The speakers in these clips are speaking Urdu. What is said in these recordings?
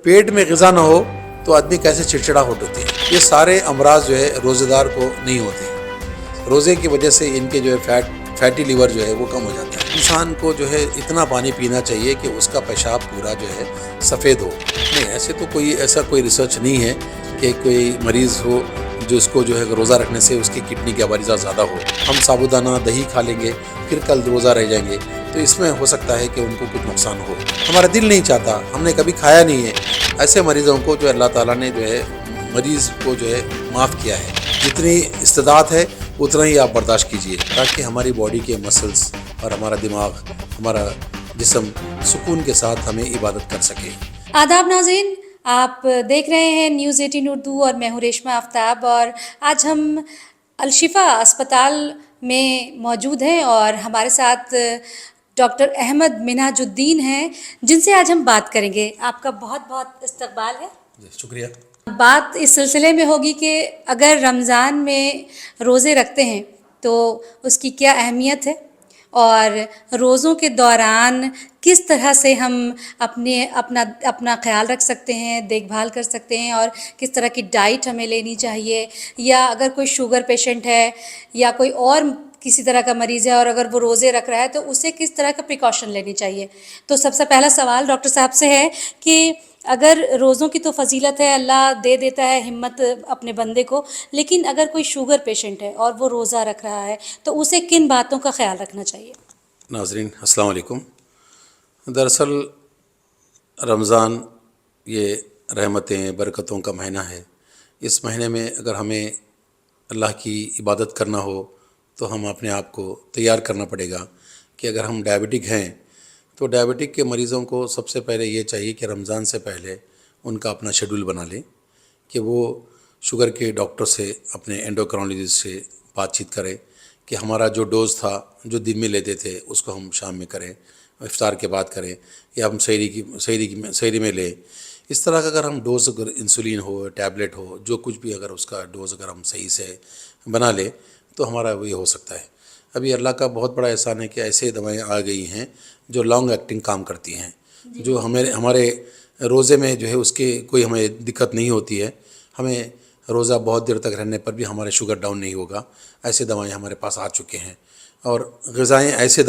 پیٹ میں غذا نہ ہو تو آدمی کیسے چڑچڑا ہوتی ہے. یہ سارے امراض جو ہے روزے دار کو نہیں ہوتے. روزے کی وجہ سے ان کے جو ہے فیٹی لیور جو ہے وہ کم ہو جاتا ہے. انسان کو جو ہے اتنا پانی پینا چاہیے کہ اس کا پیشاب پورا جو ہے سفید ہو. نہیں ایسے تو ایسا کوئی ریسرچ نہیں ہے کہ کوئی مریض ہو جو اس کو جو ہے روزہ رکھنے سے اس کی کڈنی کے عوارضہ زیادہ ہو. ہم ثابودانہ دہی کھا لیں گے پھر کل روزہ رہ جائیں گے تو اس میں ہو سکتا ہے کہ ان کو کچھ نقصان ہو. ہمارا دل نہیں چاہتا, ہم نے کبھی کھایا نہیں ہے. ایسے مریضوں کو جو اللہ تعالیٰ نے جو ہے مریض کو جو ہے معاف کیا ہے. جتنی استطاعت ہے اتنا ہی آپ برداشت کیجئے تاکہ ہماری باڈی کے مسلز اور ہمارا دماغ, ہمارا جسم سکون کے ساتھ ہمیں عبادت کر سکے. آداب ناظرین, آپ دیکھ رہے ہیں نیوز 18 اردو اور میں ہوں ریشمہ آفتاب, اور آج ہم الشفا اسپتال میں موجود ہیں اور ہمارے ساتھ ڈاکٹر احمد منہاج الدین ہیں جن سے آج ہم بات کریں گے. آپ کا بہت بہت استقبال ہے. شکریہ. بات اس سلسلے میں ہوگی کہ اگر رمضان میں روزے رکھتے ہیں تو اس کی کیا اہمیت ہے اور روزوں کے دوران کس طرح سے ہم اپنا خیال رکھ سکتے ہیں, دیکھ بھال کر سکتے ہیں, اور کس طرح کی ڈائٹ ہمیں لینی چاہیے, یا اگر کوئی شوگر پیشنٹ ہے یا کوئی اور کسی طرح کا مریض ہے اور اگر وہ روزے رکھ رہا ہے تو اسے کس طرح کا پریکاشن لینی چاہیے. تو سب سے پہلا سوال ڈاکٹر صاحب سے ہے کہ اگر روزوں کی تو فضیلت ہے, اللہ دے دیتا ہے ہمت اپنے بندے کو, لیکن اگر کوئی شوگر پیشنٹ ہے اور وہ روزہ رکھ رہا ہے تو اسے کن باتوں کا خیال رکھنا چاہیے؟ ناظرین السلام علیکم. دراصل رمضان یہ رحمتیں برکتوں کا مہینہ ہے. اس مہینے میں اگر ہمیں اللہ کی عبادت کرنا ہو تو ہم اپنے آپ کو تیار کرنا پڑے گا کہ اگر ہم ڈائبٹک ہیں تو ڈائبٹک کے مریضوں کو سب سے پہلے یہ چاہیے کہ رمضان سے پہلے ان کا اپنا شیڈول بنا لیں کہ وہ شوگر کے ڈاکٹر سے, اپنے اینڈوکرینالوجسٹ سے بات چیت کریں کہ ہمارا جو ڈوز تھا جو دن میں لیتے تھے اس کو ہم شام میں کریں, افطار کے بعد کریں, یا ہم سحری میں لیں. اس طرح کا اگر ہم ڈوز, اگر انسولین ہو, ٹیبلٹ ہو, جو کچھ بھی اگر اس کا ڈوز اگر ہم صحیح سے بنا لیں تو ہمارا وہ ہو سکتا ہے. ابھی اللہ کا بہت بڑا احسان ہے کہ ایسے دوائیں آ گئی ہیں جو لانگ ایکٹنگ کام کرتی ہیں, جو ہمارے روزے میں جو ہے اس کے کوئی ہمیں دقت نہیں ہوتی ہے. ہمیں روزہ بہت دیر تک رہنے پر بھی ہمارے شوگر ڈاؤن نہیں ہوگا. ایسے دوائیں ہمارے پاس آ چکے ہیں. اور ایسے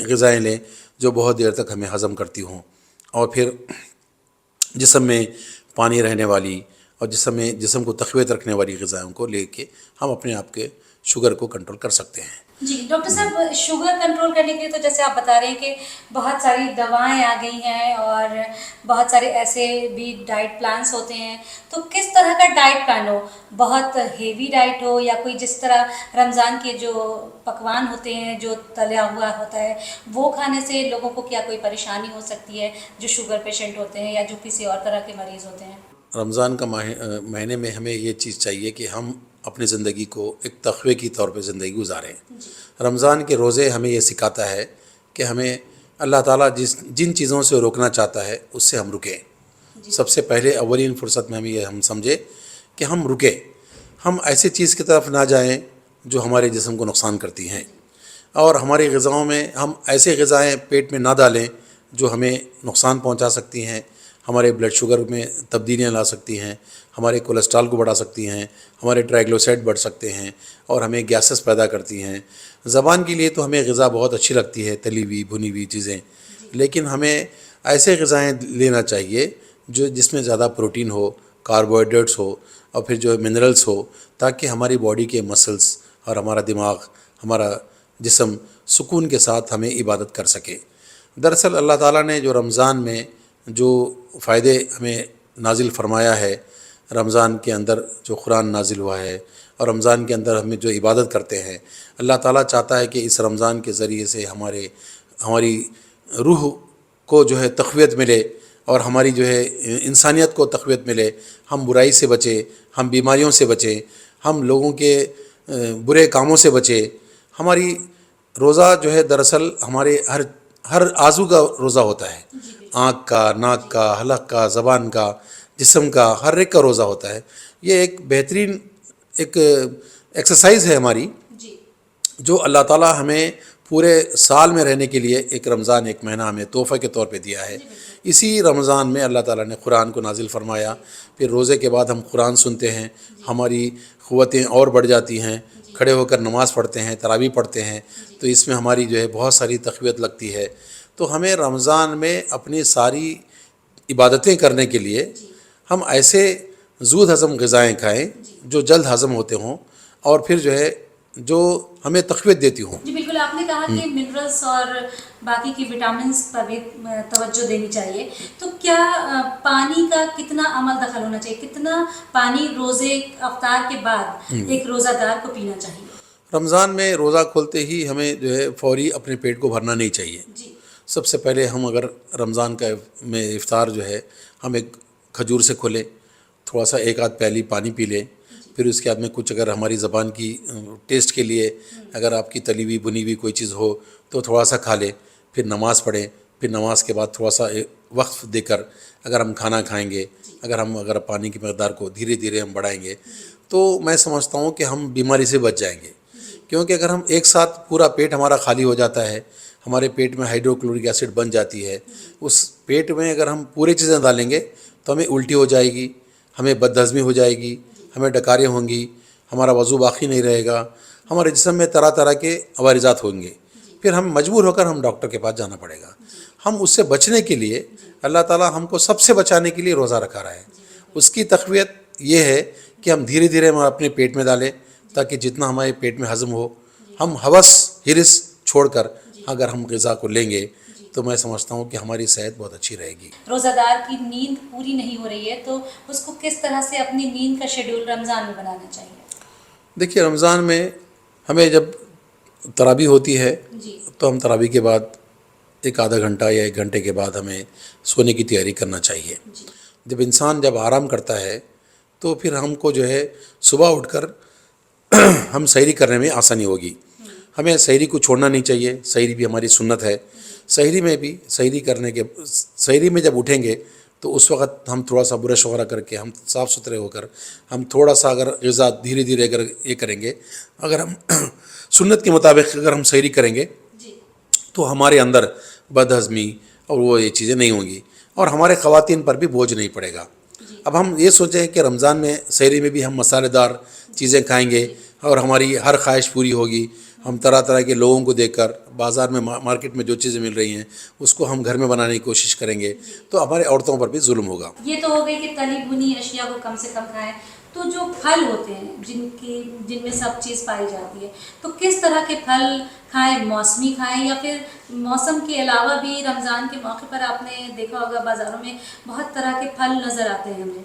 غذائیں لیں جو بہت دیر تک ہمیں ہضم کرتی ہوں, اور پھر جسم میں پانی رہنے والی اور جسم کو تقویت رکھنے والی غذاؤں کو لے کے ہم اپنے آپ کے شوگر کو کنٹرول کر سکتے ہیں. جی ڈاکٹر صاحب, شوگر کنٹرول کرنے کے لیے تو جیسے آپ بتا رہے ہیں کہ بہت ساری دوائیں آ گئی ہیں اور بہت سارے ایسے بھی ڈائٹ پلانس ہوتے ہیں, تو کس طرح کا ڈائٹ پلان ہو؟ بہت ہیوی ڈائٹ ہو یا کوئی جس طرح رمضان کے جو پکوان ہوتے ہیں جو تلیا ہوا ہوتا ہے وہ کھانے سے لوگوں کو کیا کوئی پریشانی ہو سکتی ہے جو شوگر پیشنٹ ہوتے ہیں یا جو کسی اور طرح کے مریض ہوتے ہیں؟ رمضان کا مہینے میں ہمیں یہ چیز چاہیے کہ ہم اپنی زندگی کو ایک تقوی کی طور پہ زندگی گزاریں. رمضان کے روزے ہمیں یہ سکھاتا ہے کہ ہمیں اللہ تعالیٰ جن چیزوں سے روکنا چاہتا ہے اس سے ہم رکیں. سب سے پہلے اولین فرصت میں ہم سمجھے کہ ہم رکیں, ہم ایسی چیز کی طرف نہ جائیں جو ہمارے جسم کو نقصان کرتی ہیں, اور ہماری غذاؤں میں ہم ایسے غذائیں پیٹ میں نہ ڈالیں جو ہمیں نقصان پہنچا سکتی ہیں, ہمارے بلڈ شوگر میں تبدیلیاں لا سکتی ہیں, ہمارے کولیسٹرول کو بڑھا سکتی ہیں, ہمارے ٹرائیگلیسیرائڈ بڑھ سکتے ہیں اور ہمیں گیسز پیدا کرتی ہیں. زبان کے لیے تو ہمیں غذا بہت اچھی لگتی ہے, تلی ہوئی بھنی ہوئی چیزیں, لیکن ہمیں ایسے غذائیں لینا چاہیے جس میں زیادہ پروٹین ہو, کاربوہائیڈریٹس ہو, اور پھر جو منرلس ہو, تاکہ ہماری باڈی کے مسلز اور ہمارا دماغ, ہمارا جسم سکون کے ساتھ ہمیں عبادت کر سکے. دراصل اللہ تعالیٰ نے جو رمضان میں جو فائدے ہمیں نازل فرمایا ہے, رمضان کے اندر جو قرآن نازل ہوا ہے اور رمضان کے اندر ہمیں جو عبادت کرتے ہیں, اللہ تعالیٰ چاہتا ہے کہ اس رمضان کے ذریعے سے ہماری روح کو جو ہے تقویت ملے اور ہماری جو ہے انسانیت کو تقویت ملے, ہم برائی سے بچیں, ہم بیماریوں سے بچیں, ہم لوگوں کے برے کاموں سے بچیں. ہماری روزہ جو ہے دراصل ہمارے ہر عضو کا روزہ ہوتا ہے, آنکھ کا, ناک کا, حلق کا, زبان کا, جسم کا, ہر ایک کا روزہ ہوتا ہے. یہ ایک بہترین ایک ایکسرسائز ہے ہماری جو اللہ تعالیٰ ہمیں پورے سال میں رہنے کے لیے ایک رمضان ایک مہینہ ہمیں تحفہ کے طور پہ دیا ہے. اسی رمضان میں اللہ تعالیٰ نے قرآن کو نازل فرمایا. پھر روزے کے بعد ہم قرآن سنتے ہیں, ہماری قوتیں اور بڑھ جاتی ہیں, کھڑے ہو کر نماز پڑھتے ہیں, تراویح پڑھتے ہیں, تو اس میں ہماری جو ہے بہت ساری تقویت لگتی ہے. تو ہمیں رمضان میں اپنی ساری عبادتیں کرنے کے لیے ہم ایسے زود ہضم غذائیں کھائیں جو جلد ہضم ہوتے ہوں, اور پھر جو ہے جو ہمیں تقویت دیتی ہوں. جی بالکل, آپ نے کہا کہ منرلس اور باقی کی وٹامنس پر بھی توجہ دینی چاہیے. تو کیا پانی کا کتنا عمل دخل ہونا چاہیے, کتنا پانی روزے افطار کے بعد ایک روزہ دار کو پینا چاہیے؟ رمضان میں روزہ کھولتے ہی ہمیں جو ہے فوری اپنے پیٹ کو بھرنا نہیں چاہیے. جی سب سے پہلے ہم اگر رمضان کا میں افطار جو ہے ہم ایک کھجور سے کھولیں, تھوڑا سا ایک آدھ پیالی پانی پی لیں. پھر اس کے بعد میں کچھ اگر ہماری زبان کی ٹیسٹ کے لیے اگر آپ کی تلی ہوئی بنی ہوئی کوئی چیز ہو تو تھوڑا سا کھا لیں. پھر نماز پڑھیں. پھر نماز کے بعد تھوڑا سا وقف دے کر اگر ہم کھانا کھائیں گے, اگر پانی کی مقدار کو دھیرے دھیرے ہم بڑھائیں گے, تو میں سمجھتا ہوں کہ ہم بیماری سے بچ جائیں گے. کیونکہ اگر ہم ایک ساتھ پورا پیٹ ہمارا خالی ہو جاتا ہے, ہمارے پیٹ میں ہائیڈروکلورک ایسڈ بن جاتی ہے, اس پیٹ میں اگر ہم پوری چیزیں ڈالیں گے تو ہمیں الٹی ہو جائے گی, ہمیں بد ہضمی ہو جائے گی, ہمیں ڈکاریں ہوں گی, ہمارا وضو باقی نہیں رہے گا, ہمارے جسم میں طرح طرح کے عوارضات ہوں گے. پھر ہم مجبور ہو کر ہم ڈاکٹر کے پاس جانا پڑے گا. ہم اس سے بچنے کے لیے اللہ تعالیٰ ہم کو سب سے بچانے کے لیے روزہ رکھا رہا ہے. اس کی تقویت یہ ہے کہ ہم دھیرے دھیرے ہم اپنے پیٹ میں ڈالیں تاکہ جتنا ہمارے پیٹ میں ہضم ہو, ہم ہوس ہرس چھوڑ کر اگر ہم غذا کو لیں گے تو میں سمجھتا ہوں کہ ہماری صحت بہت اچھی رہے گی. روزہ دار کی نیند پوری نہیں ہو رہی ہے تو اس کو کس طرح سے اپنی نیند کا شیڈول رمضان میں بنانا چاہیے؟ دیکھیے, رمضان میں ہمیں جب تراویح ہوتی ہے تو ہم تراویح کے بعد ایک آدھا گھنٹہ یا ایک گھنٹے کے بعد ہمیں سونے کی تیاری کرنا چاہیے. جب آرام کرتا ہے تو پھر ہم کو جو ہے صبح اٹھ کر ہم سحری کرنے میں آسانی ہوگی. ہمیں سحری کو چھوڑنا نہیں چاہیے. سحری بھی ہماری سنت ہے. سحری میں جب اٹھیں گے تو اس وقت ہم تھوڑا سا برش وغیرہ کر کے ہم صاف ستھرے ہو کر ہم تھوڑا سا اگر غذا دھیرے دھیرے اگر یہ کریں گے, اگر ہم سنت کے مطابق اگر ہم سحری کریں گے تو ہمارے اندر بد ہضمی اور وہ یہ چیزیں نہیں ہوں گی, اور ہمارے خواتین پر بھی بوجھ نہیں پڑے گا. اب ہم یہ سوچیں کہ رمضان میں سحری میں بھی ہم مسالے دار چیزیں کھائیں گے اور ہماری ہر خواہش پوری ہوگی. ہم طرح طرح کے لوگوں کو دیکھ کر بازار میں مارکیٹ میں جو چیزیں مل رہی ہیں اس کو ہم گھر میں بنانے کی کوشش کریں گے تو ہمارے عورتوں پر بھی ظلم ہوگا. یہ تو ہو گئی کہ تلی بنی اشیاء کو کم سے کم کھائیں. تو جو پھل ہوتے ہیں جن میں سب چیز پائی جاتی ہے, تو کس طرح کے پھل کھائیں؟ موسمی کھائیں یا پھر موسم کے علاوہ بھی رمضان کے موقع پر آپ نے دیکھا ہوگا بازاروں میں بہت طرح کے پھل نظر آتے ہیں ہمیں,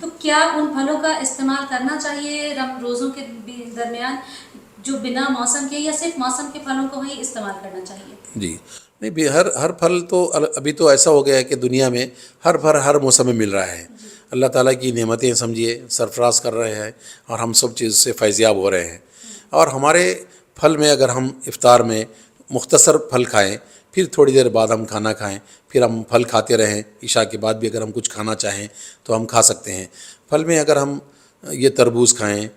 تو کیا ان پھلوں کا استعمال کرنا چاہیے روزوں کے درمیان جو بنا موسم کے, یا صرف موسم کے پھلوں کو ہی استعمال کرنا چاہیے؟ جی نہیں, ہر پھل تو ابھی تو ایسا ہو گیا ہے کہ دنیا میں ہر پھل ہر موسم میں مل رہا ہے. اللہ تعالیٰ کی نعمتیں سمجھیے سرفراز کر رہے ہیں اور ہم سب چیز سے فیضیاب ہو رہے ہیں. اور ہمارے پھل میں اگر ہم افطار میں مختصر پھل کھائیں, پھر تھوڑی دیر بعد ہم کھانا کھائیں, پھر ہم پھل کھاتے رہیں, عشاء کے بعد بھی اگر ہم کچھ کھانا چاہیں تو ہم کھا سکتے ہیں. پھل میں اگر ہم یہ تربوز کھائیں,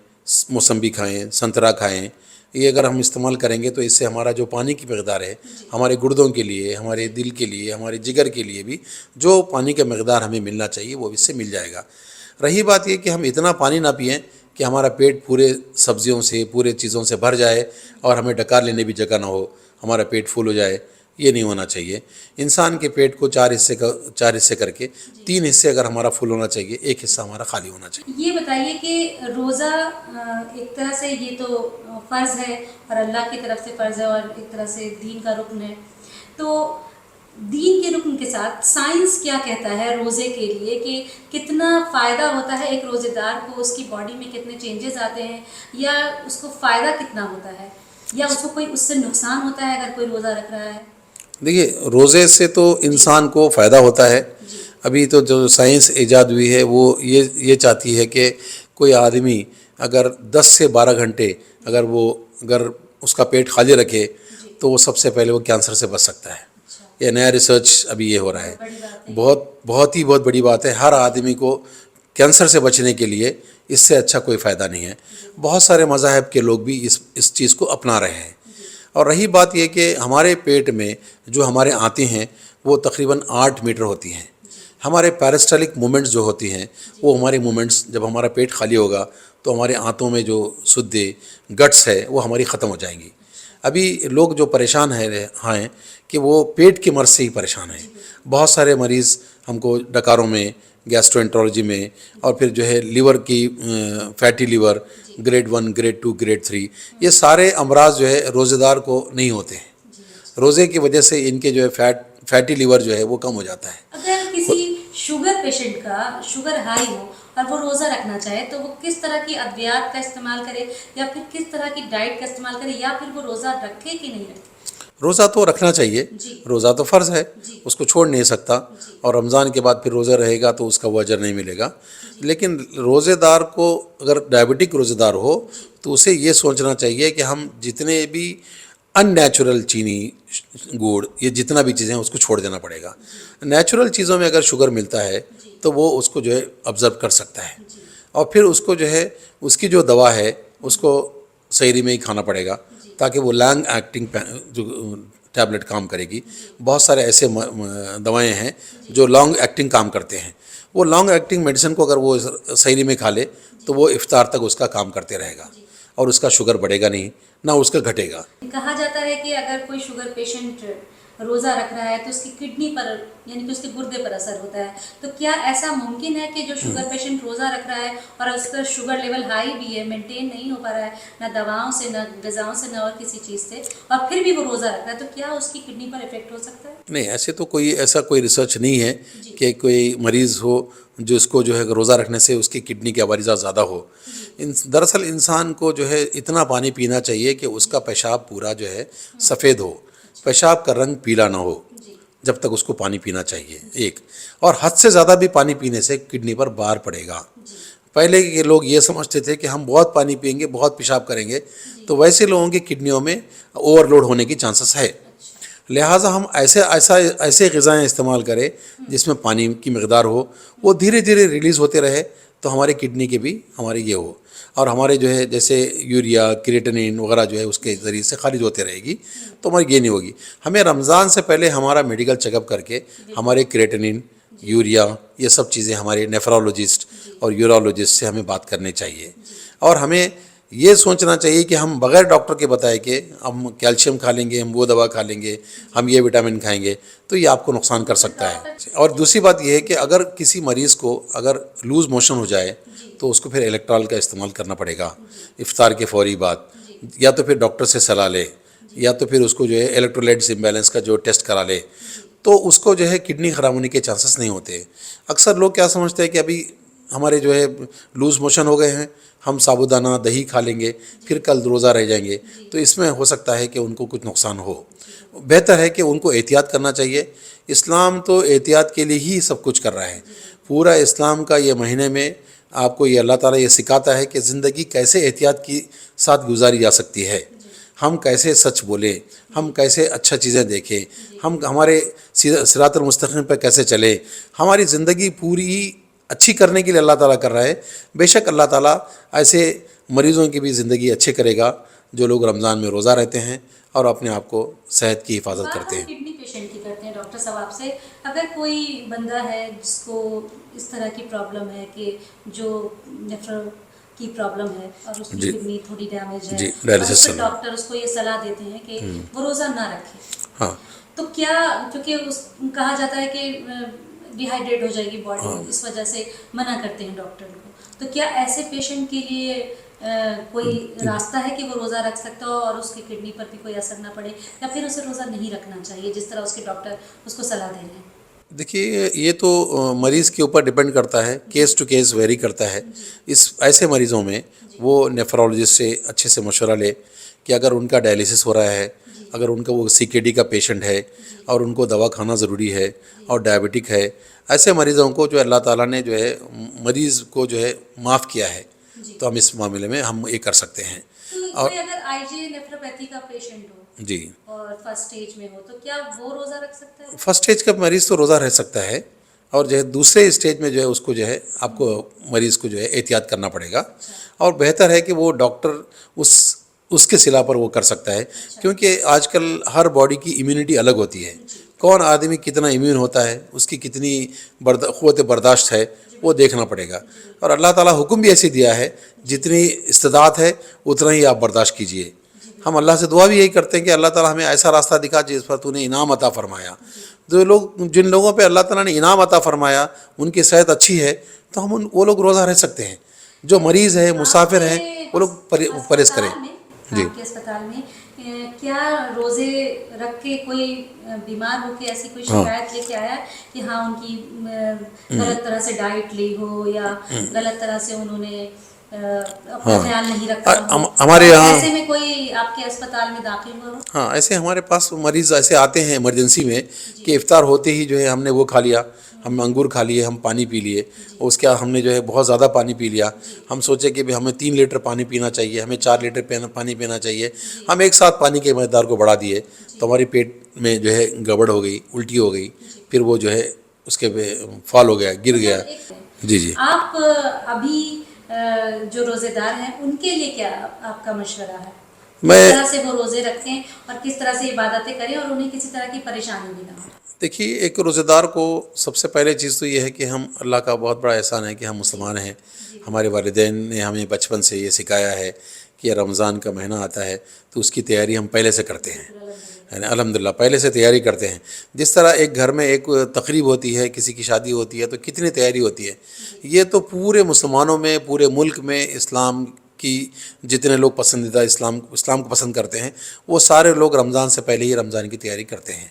موسمبی کھائیں, سنترا کھائیں, یہ اگر ہم استعمال کریں گے تو اس سے ہمارا جو پانی کی مقدار ہے ہمارے گردوں کے لیے, ہمارے دل کے لیے, ہمارے جگر کے لیے بھی جو پانی کا مقدار ہمیں ملنا چاہیے وہ اس سے مل جائے گا. رہی بات یہ کہ ہم اتنا پانی نہ پئیں کہ ہمارا پیٹ پورے سبزیوں سے پورے چیزوں سے بھر جائے اور ہمیں ڈکار لینے بھی جگہ نہ ہو, ہمارا پیٹ فل ہو جائے. یہ نہیں ہونا چاہیے. انسان کے پیٹ کو چار حصے کر کے 3 حصے اگر ہمارا فل ہونا چاہیے, 1 حصہ ہمارا خالی ہونا چاہیے. یہ بتائیے کہ روزہ ایک طرح سے یہ تو فرض ہے اور اللہ کی طرف سے فرض ہے اور ایک طرح سے دین کا رکن ہے, تو دین کے رکن کے ساتھ سائنس کیا کہتا ہے روزے کے لیے کہ کتنا فائدہ ہوتا ہے ایک روزے دار کو, اس کی باڈی میں کتنے چینجز آتے ہیں, یا اس کو فائدہ کتنا ہوتا ہے, یا اس کو اس سے نقصان ہوتا ہے اگر کوئی روزہ رکھ رہا ہے؟ دیکھیے, روزے سے تو انسان کو فائدہ ہوتا ہے. ابھی تو جو سائنس ایجاد ہوئی ہے وہ یہ چاہتی ہے کہ کوئی آدمی اگر 10 سے 12 گھنٹے اگر اس کا پیٹ خالی رکھے تو وہ سب سے پہلے وہ کینسر سے بچ سکتا ہے. یہ نیا ریسرچ ابھی یہ ہو رہا ہے. بہت بڑی بات ہے. ہر آدمی کو کینسر سے بچنے کے لیے اس سے اچھا کوئی فائدہ نہیں ہے. بہت سارے مذاہب کے لوگ بھی اس چیز کو اپنا رہے ہیں, اور رہی بات یہ کہ ہمارے پیٹ میں جو ہمارے آنتیں ہیں وہ تقریباً 8 میٹر ہوتی ہیں. ہمارے پیرسٹلک مومنٹس جو ہوتی ہیں وہ ہمارے مومنٹس جب ہمارا پیٹ خالی ہوگا تو ہمارے آنتوں میں جو سدے گٹس ہے وہ ہماری ختم ہو جائیں گی. ابھی لوگ جو پریشان ہیں کہ وہ پیٹ کے مرض سے ہی پریشان ہیں. بہت سارے مریض ہم کو ڈکاروں میں، گیسٹرو میں، اور پھر جو ہے لیور کی fatty liver grade 1 grade 2 grade 3، یہ سارے امراض جو ہے روزہ دار کو نہیں ہوتے ہیں. روزے کی وجہ سے ان کے جو ہے فیٹی لیور جو ہے وہ کم ہو جاتا ہے. اگر کسی شوگر پیشنٹ کا شوگر ہائی ہو اور وہ روزہ رکھنا چاہے تو وہ کس طرح کی ادویات کا استعمال کرے، یا پھر کس طرح کی ڈائٹ کا استعمال کرے، یا پھر وہ روزہ رکھے کہ نہیں رکھے؟ روزہ تو رکھنا چاہیے، روزہ تو فرض ہے، اس کو چھوڑ نہیں سکتا، اور رمضان کے بعد پھر روزہ رہے گا تو اس کا وہ اجر نہیں ملے گا. لیکن روزے دار کو اگر ڈائبٹک روزے دار ہو تو اسے یہ سوچنا چاہیے کہ ہم جتنے بھی ان نیچرل چینی، گڑ، یہ جتنا بھی چیزیں ہیں اس کو چھوڑ دینا پڑے گا. نیچرل چیزوں میں اگر شوگر ملتا ہے تو وہ اس کو جو ہے آبزرو کر سکتا ہے، اور پھر اس کو جو ہے اس کی جو دوا ہے اس کو سحری میں ہی کھانا پڑے گا تاکہ وہ لانگ ایکٹنگ جو ٹیبلٹ کام کرے گی. بہت سارے ایسے دوائیں ہیں جو لانگ ایکٹنگ کام کرتے ہیں. وہ لانگ ایکٹنگ میڈیسن کو اگر وہ سحری میں کھا لے تو وہ افطار تک اس کا کام کرتے رہے گا، اور اس کا شوگر بڑھے گا نہیں، نہ اس کا گھٹے گا. کہا جاتا ہے کہ اگر کوئی شوگر پیشنٹ روزہ رکھ رہا ہے تو اس کی کڈنی پر، یعنی کہ اس کے گردے پر اثر ہوتا ہے، تو کیا ایسا ممکن ہے کہ جو شوگر پیشنٹ روزہ رکھ رہا ہے اور اس کا شوگر لیول ہائی بھی ہے، مینٹین نہیں ہو پا رہا ہے نہ دواؤں سے، نہ غذاؤں سے، نہ اور کسی چیز سے، اور پھر بھی وہ روزہ رکھ رہا ہے، تو کیا اس کی کڈنی پر افیکٹ ہو سکتا ہے؟ نہیں، ایسے تو کوئی ریسرچ نہیں ہے کہ کوئی مریض ہو جو اس کو جو ہے روزہ رکھنے سے اس کی کڈنی کے عوارضات زیادہ ہو. دراصل انسان کو جو ہے اتنا پانی پینا چاہیے کہ اس کا پیشاب پورا جو ہے سفید ہو، پیشاب کا رنگ پیلا نہ ہو، جب تک اس کو پانی پینا چاہیے. ایک اور حد سے زیادہ بھی پانی پینے سے کڈنی پر بار پڑے گا. پہلے کے لوگ یہ سمجھتے تھے کہ ہم بہت پانی پئیں گے، بہت پیشاب کریں گے تو ویسے لوگوں کی کڈنیوں میں اوور لوڈ ہونے کی چانسز ہے. لہٰذا ہم ایسے غذائیں استعمال کریں جس میں پانی کی مقدار ہو، وہ دھیرے دھیرے ریلیز ہوتے رہے تو ہماری کڈنی کے بھی ہمارے یہ ہو، اور ہمارے جو ہے جیسے یوریا، کریٹنین وغیرہ جو ہے اس کے ذریعے سے خارج ہوتے رہے گی تو ہماری یہ نہیں ہوگی. ہمیں رمضان سے پہلے ہمارا میڈیکل چیک اپ کر کے ہمارے کریٹنین، یوریا، یہ سب چیزیں ہمارے نیفرولوجسٹ اور یورولوجسٹ سے ہمیں بات کرنی چاہیے. اور ہمیں یہ سوچنا چاہیے کہ ہم بغیر ڈاکٹر کے بتائے کہ ہم کیلشیم کھا لیں گے، ہم وہ دوا کھا لیں گے، ہم یہ وٹامن کھائیں گے تو یہ آپ کو نقصان کر سکتا ہے. اور دوسری بات یہ ہے کہ اگر کسی مریض کو اگر لوز موشن ہو جائے تو اس کو پھر الیکٹرال کا استعمال کرنا پڑے گا افطار کے فوری بعد، یا تو پھر ڈاکٹر سے صلاح لے، یا تو پھر اس کو جو ہے الیکٹرولائٹس امبیلنس کا جو ٹیسٹ کرا لے، تو اس کو جو ہے کڈنی خراب ہونے کے چانسز نہیں ہوتے. اکثر لوگ کیا سمجھتے ہیں کہ ابھی ہمارے جو ہے لوز موشن ہو گئے ہیں، ہم سابودانہ دہی کھا لیں گے پھر کل روزہ رہ جائیں گے، تو اس میں ہو سکتا ہے کہ ان کو کچھ نقصان ہو. بہتر ہے کہ ان کو احتیاط کرنا چاہیے. اسلام تو احتیاط کے لیے ہی سب کچھ کر رہا ہے. پورا اسلام کا یہ مہینے میں آپ کو یہ اللہ تعالیٰ یہ سکھاتا ہے کہ زندگی کیسے احتیاط کی ساتھ گزاری جا سکتی ہے. ہم کیسے سچ بولیں، ہم کیسے اچھا چیزیں دیکھیں، ہم ہمارے صراط المستقیم پہ کیسے چلیں. ہماری زندگی پوری اچھی کرنے کے لیے اللہ تعالیٰ کر رہا ہے. بے شک اللہ تعالیٰ ایسے مریضوں کی بھی زندگی اچھے کرے گا جو لوگ رمضان میں روزہ رہتے ہیں اور اپنے آپ کو صحت کی حفاظت کرتے ہیں. کڈنی پیشنٹ کی کرتے ہیں ڈاکٹر صاحب آپ سے، اگر کوئی بندہ ہے جس کو اس طرح کی پرابلم ہے کہ جو نیفرو کی پرابلم ہے اور اس کی کڈنی تھوڑی ڈیمیج ہے، اور ڈاکٹر اس کو یہ صلاح دیتے ہیں کہ وہ روزہ نہ رکھے، ہاں، تو کیا، کیونکہ کہا جاتا ہے کہ ڈی ہائیڈریٹ ہو جائے گی باڈی، اس وجہ سے منع کرتے ہیں ڈاکٹر کو، تو کیا ایسے پیشنٹ کے لیے کوئی راستہ ہے کہ وہ روزہ رکھ سکتا ہو اور اس کی کڈنی پر بھی کوئی اثر نہ پڑے، یا پھر اسے روزہ نہیں رکھنا چاہیے جس طرح اس کے ڈاکٹر اس کو صلاح دے رہے ہیں؟ دیکھیے یہ تو مریض کے اوپر ڈپینڈ کرتا ہے، کیس ٹو کیس ویری کرتا ہے. ایسے مریضوں میں وہ نیفرولوجسٹ سے اچھے سے مشورہ لے کہ اگر ان کا ڈائلیسس ہو رہا ہے، اگر ان کا وہ CKD کا پیشنٹ ہے اور ان کو دوا کھانا ضروری ہے اور ڈائبٹک ہے، ایسے مریضوں کو جو اللہ تعالیٰ نے جو ہے مریض کو جو ہے معاف کیا ہے، تو ہم اس معاملے میں ہم یہ کر سکتے ہیں. اور اگر IgA نیفروپیتھی کا پیشنٹ ہو جی اور فرسٹ اسٹیج میں ہو تو کیا وہ روزہ رکھ سکتا ہے؟ فرسٹ اسٹیج کا مریض تو روزہ رہ سکتا ہے، اور جو ہے دوسرے اسٹیج میں جو ہے اس کو جو ہے آپ کو مریض کو جو ہے احتیاط کرنا پڑے گا. اور بہتر ہے کہ وہ ڈاکٹر اس اس کے صلہ پر وہ کر سکتا ہے، کیونکہ آج کل ہر باڈی کی امیونٹی الگ ہوتی ہے. کون آدمی کتنا امیون ہوتا ہے، اس کی کتنی قوت برداشت ہے، وہ دیکھنا پڑے گا. اور اللہ تعالیٰ حکم بھی ایسے دیا ہے، جتنی استطاعت ہے اتنا ہی آپ برداشت کیجئے. ہم اللہ سے دعا بھی یہی کرتے ہیں کہ اللہ تعالیٰ ہمیں ایسا راستہ دکھا جس پر تو نے انعام عطا فرمایا. جن لوگوں پہ اللہ تعالیٰ نے انعام عطا فرمایا، ان کی صحت اچھی ہے، تو ہم وہ لوگ روزہ رہ سکتے ہیں. جو مریض ہے، مسافر ہیں، وہ لوگ پرہیز کریں. جی. آپ کے اسپتال میں کیا روزے رکھ کے کوئی بیمار ہو کے ایسی کوئی شکایت لے کے آیا کہ ہاں ان کی غلط طرح سے ڈائٹ لی ہو یا غلط طرح سے انہوں نے اپنا خیال نہیں رکھا ہو، ہمارے یہاں ایسے میں کوئی آپ کے اسپتال میں داخل ہوا ہو؟ ہاں، ایسے ہمارے پاس مریض ایسے آتے ہیں ایمرجنسی میں کہ افطار ہوتے ہی جو ہے ہم نے وہ کھا لیا، ہم انگور کھا لیے، ہم پانی پی لیے، اور اس کے بعد ہم نے جو ہے بہت زیادہ پانی پی لیا. ہم سوچے کہ ہمیں 3 لیٹر پانی پینا چاہیے، ہمیں 4 لیٹر پانی پینا چاہیے. ہم ایک ساتھ پانی کے مقدار کو بڑھا دیے، تو ہماری پیٹ میں جو ہے گڑبڑ ہو گئی، الٹی ہو گئی، پھر وہ جو ہے اس کے فال ہو گیا، گر گیا. جی جی. آپ ابھی جو روزے دار ہیں ان کے لیے کیا آپ کا مشورہ ہے؟ کس طرح سے وہ روزے رکھیں اور کس طرح سے عبادتیں کریں اور انہیں کسی طرح کی پریشانی بھی نہ ہو؟ دیکھیے، ایک روزہ دار کو سب سے پہلے چیز تو یہ ہے کہ ہم اللہ کا بہت بڑا احسان ہے کہ ہم مسلمان ہیں. ہمارے والدین نے ہمیں بچپن سے یہ سکھایا ہے کہ رمضان کا مہینہ آتا ہے تو اس کی تیاری ہم پہلے سے کرتے ہیں، یعنی الحمدللہ پہلے سے تیاری کرتے ہیں. جس طرح ایک گھر میں ایک تقریب ہوتی ہے، کسی کی شادی ہوتی ہے، تو کتنی تیاری ہوتی ہے. یہ تو پورے مسلمانوں میں، پورے ملک میں اسلام کی جتنے لوگ پسندیدہ اسلام کو پسند کرتے ہیں، وہ سارے لوگ رمضان سے پہلے ہی رمضان کی تیاری کرتے ہیں.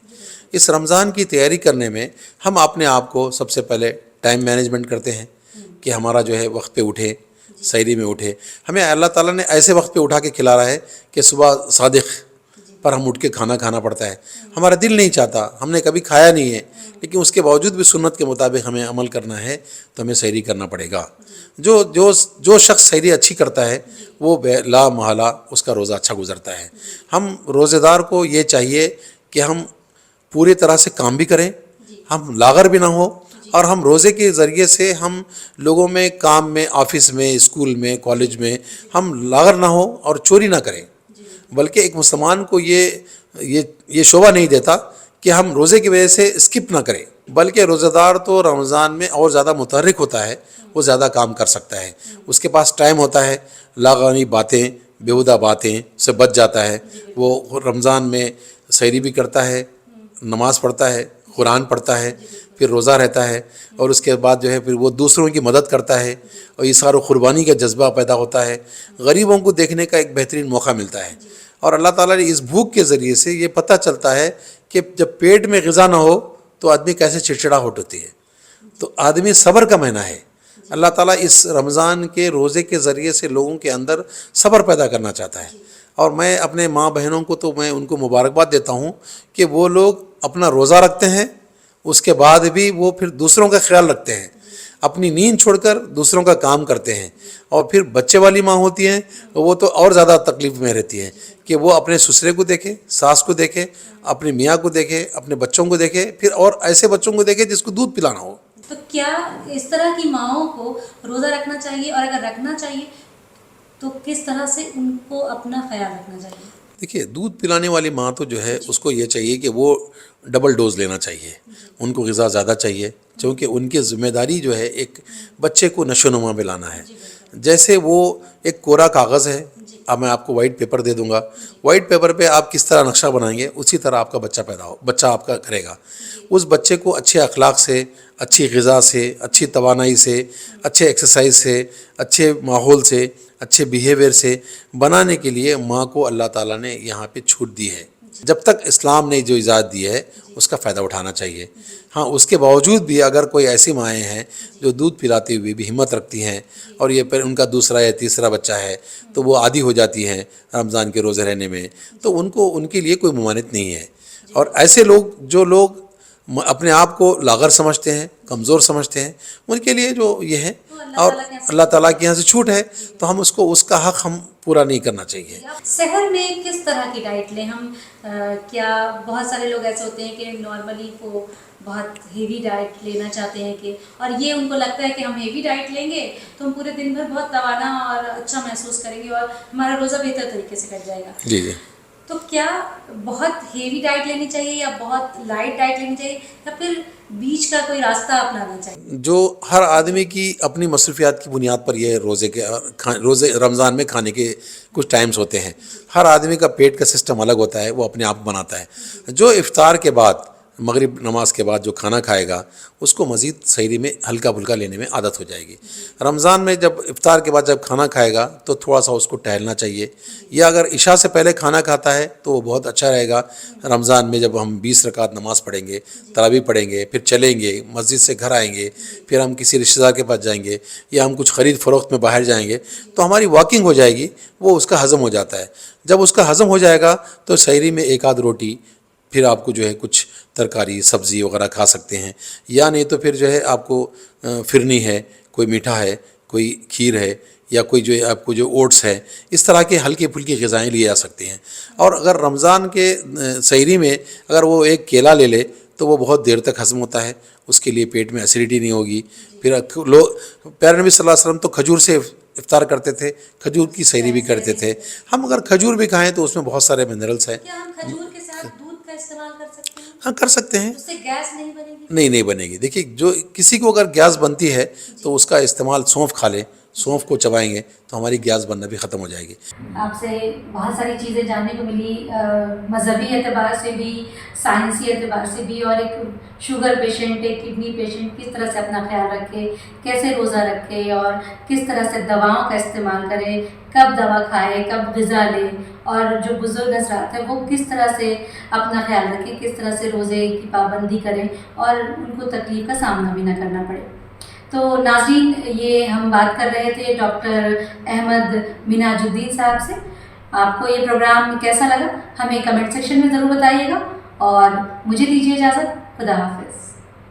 اس رمضان کی تیاری کرنے میں ہم اپنے آپ کو سب سے پہلے ٹائم مینجمنٹ کرتے ہیں کہ ہمارا جو ہے وقت پہ اٹھے، سحری میں اٹھے. ہمیں اللہ تعالیٰ نے ایسے وقت پہ اٹھا کے کھلا رہا ہے کہ صبح صادق پر ہم اٹھ کے کھانا کھاتا ہے. ہمارا دل نہیں چاہتا، ہم نے کبھی کھایا نہیں ہے، لیکن اس کے باوجود بھی سنت کے مطابق ہمیں عمل کرنا ہے، تو ہمیں سحری کرنا پڑے گا. جو شخص سحری اچھی کرتا ہے وہ لا محالہ اس کا روزہ اچھا گزرتا ہے. ہم روزے دار کو یہ چاہیے کہ ہم پوری طرح سے کام بھی کریں، ہم لاغر بھی نہ ہو، اور ہم روزے کے ذریعے سے ہم لوگوں میں، کام میں، آفس میں، اسکول میں، کالج میں ہم لاغر نہ ہو اور چوری نہ کریں. بلکہ ایک مسلمان کو یہ شعبہ نہیں دیتا کہ ہم روزے کی وجہ سے اسکپ نہ کریں، بلکہ روزہ دار تو رمضان میں اور زیادہ متحرک ہوتا ہے، وہ زیادہ کام کر سکتا ہے، اس کے پاس ٹائم ہوتا ہے، لاغانی باتیں، بیہودہ باتیں سے بچ جاتا ہے. وہ رمضان میں سحری بھی کرتا ہے، نماز پڑھتا ہے، قرآن پڑھتا ہے، پھر روزہ رہتا ہے، اور اس کے بعد جو ہے پھر وہ دوسروں کی مدد کرتا ہے، اور اظہار و قربانی کا جذبہ پیدا ہوتا ہے. غریبوں کو دیکھنے کا ایک بہترین موقع ملتا ہے. اور اللہ تعالیٰ نے اس بھوک کے ذریعے سے یہ پتہ چلتا ہے کہ جب پیٹ میں غذا نہ ہو تو آدمی کیسے چڑچڑاہٹ ہوتی ہے. تو آدمی صبر کا مہینہ ہے. اللہ تعالیٰ اس رمضان کے روزے کے ذریعے سے لوگوں کے اندر صبر پیدا کرنا چاہتا ہے. اور میں اپنے ماں بہنوں کو تو میں ان کو مبارکباد دیتا ہوں کہ وہ لوگ اپنا روزہ رکھتے ہیں، اس کے بعد بھی وہ پھر دوسروں کا خیال رکھتے ہیں، اپنی نیند چھوڑ کر دوسروں کا کام کرتے ہیں. اور پھر بچے والی ماں ہوتی ہیں وہ تو اور زیادہ تکلیف میں رہتی ہیں کہ وہ اپنے سسرے کو دیکھے، ساس کو دیکھے، اپنے میاں کو دیکھے، اپنے بچوں کو دیکھے، پھر اور ایسے بچوں کو دیکھے جس کو دودھ پلانا ہو. تو کیا اس طرح کی ماؤں کو روزہ رکھنا چاہیے، اور اگر رکھنا چاہیے تو کس طرح سے ان کو اپنا خیال رکھنا چاہیے؟ دیکھیے، دودھ پلانے والی ماں تو جو ہے اس کو یہ چاہیے کہ وہ ڈبل ڈوز لینا چاہیے. ان کو غذا زیادہ چاہیے، کیونکہ ان کی ذمہ داری جو ہے ایک بچے کو نشو و نما میں لانا ہے. جیسے وہ ایک کورا کاغذ ہے، اب میں آپ کو وائٹ پیپر دے دوں گا، وائٹ پیپر پہ آپ کس طرح نقشہ بنائیں گے اسی طرح آپ کا بچہ آپ کا کرے گا. اس بچے کو اچھے اخلاق سے، اچھی غذا سے، اچھی توانائی سے، اچھے ایکسرسائز سے، اچھے ماحول سے، اچھے بیہیویئر سے بنانے کے لیے ماں کو اللہ تعالیٰ نے یہاں پہ چھوٹ دی ہے. جب تک اسلام نے جو اجازت دی ہے اس کا فائدہ اٹھانا چاہیے. ہاں، اس کے باوجود بھی اگر کوئی ایسی مائیں ہیں جو دودھ پلاتی ہوئی بھی ہمت رکھتی ہیں، اور یہ پھر ان کا دوسرا یا تیسرا بچہ ہے تو وہ عادی ہو جاتی ہیں رمضان کے روزے رہنے میں، تو ان کے لیے کوئی ممانعت نہیں ہے. اور ایسے جو لوگ اپنے آپ کو لاغر سمجھتے ہیں، کمزور سمجھتے ہیں، ان کے لیے جو یہ ہے اور اللہ تعالیٰ کے یہاں سے چھوٹ ہے تو ہم اس کا حق ہم پورا نہیں کرنا چاہیے. سحر میں کس طرح کی ڈائٹ لیں ہم؟ کیا بہت سارے لوگ ایسے ہوتے ہیں کہ نارملی وہ بہت ہیوی ڈائٹ لینا چاہتے ہیں کہ اور یہ ان کو لگتا ہے کہ ہم ہیوی ڈائٹ لیں گے تو ہم پورے دن بھر بہت توانا اور اچھا محسوس کریں گے اور ہمارا روزہ بہتر طریقے سے کٹ جائے گا. جی جی. تو کیا بہت ہیوی ڈائٹ لینی چاہیے یا بہت لائٹ ڈائٹ لینی چاہیے یا پھر بیچ کا کوئی راستہ اپنانا چاہیے؟ جو ہر آدمی کی اپنی مصروفیات کی بنیاد پر یہ روزے رمضان میں کھانے کے کچھ ٹائمز ہوتے ہیں. ہر آدمی کا پیٹ کا سسٹم الگ ہوتا ہے, وہ اپنے آپ بناتا ہے. جو افطار کے بعد مغرب نماز کے بعد جو کھانا کھائے گا اس کو مزید سحری میں ہلکا پھلکا لینے میں عادت ہو جائے گی. رمضان میں جب افطار کے بعد جب کھانا کھائے گا تو تھوڑا سا اس کو ٹہلنا چاہیے, یا اگر عشاء سے پہلے کھانا کھاتا ہے تو وہ بہت اچھا رہے گا. رمضان میں جب ہم 20 رکعت نماز پڑھیں گے, تراویح پڑھیں گے, پھر چلیں گے مسجد سے گھر آئیں گے, پھر ہم کسی رشتہ دار کے پاس جائیں گے یا ہم کچھ خرید فروخت میں باہر جائیں گے تو ہماری واکنگ ہو جائے گی, وہ اس کا ہضم ہو جاتا ہے. جب اس کا ہضم ہو جائے گا تو سحری میں ایک آدھ روٹی, پھر آپ کو جو ہے کچھ ترکاری سبزی وغیرہ کھا سکتے ہیں, یا نہیں تو پھر جو ہے آپ کو فرنی ہے, کوئی میٹھا ہے, کوئی کھیر ہے, یا کوئی جو ہے آپ کو جو اوٹس ہے, اس طرح کے ہلکی پھلکی غذائیں لیے جا سکتے ہیں. اور اگر رمضان کے سحری میں اگر وہ ایک کیلا لے لے تو وہ بہت دیر تک ہضم ہوتا ہے, اس کے لیے پیٹ میں ایسیڈیٹی نہیں ہوگی. پھر لوگ پیارے نبی صلی اللہ علیہ وسلم تو کھجور سے افطار کرتے تھے, کھجور کی سحری بھی کرتے تھے. ہم اگر کھجور بھی کھائیں تو اس میں بہت سارے منرلس ہیں. کیا ہم کھجور کے ساتھ دودھ کا استعمال کر سکتے ہیں؟ ہاں کر سکتے ہیں. اس سے گیس نہیں بنے گی؟ نہیں بنے گی. دیکھیے جو کسی کو اگر گیس بنتی ہے تو اس کا استعمال سونف کھا لیں, سونف کو چبائیں گے تو ہماری گیس بننا بھی ختم ہو جائے گی. آپ سے بہت ساری چیزیں جاننے کو ملی, مذہبی اعتبار سے بھی, سائنسی اعتبار سے بھی, اور ایک شوگر پیشنٹ, ایک کڈنی پیشنٹ کس طرح سے اپنا خیال رکھے, کیسے روزہ رکھے اور کس طرح سے دواؤں کا استعمال کرے, کب دوا کھائے, کب غذا لے, اور جو بزرگ حضرات ہیں وہ کس طرح سے اپنا خیال رکھیں, کس طرح سے روزے کی پابندی کریں اور ان کو تکلیف کا سامنا بھی نہ کرنا پڑے. تو ناظرین, یہ ہم بات کر رہے تھے ڈاکٹر احمد منہاج الدین صاحب سے. آپ کو یہ پروگرام کیسا لگا ہمیں کمنٹ سیکشن میں ضرور بتائیے گا, اور مجھے دیجیے اجازت. خدا حافظ.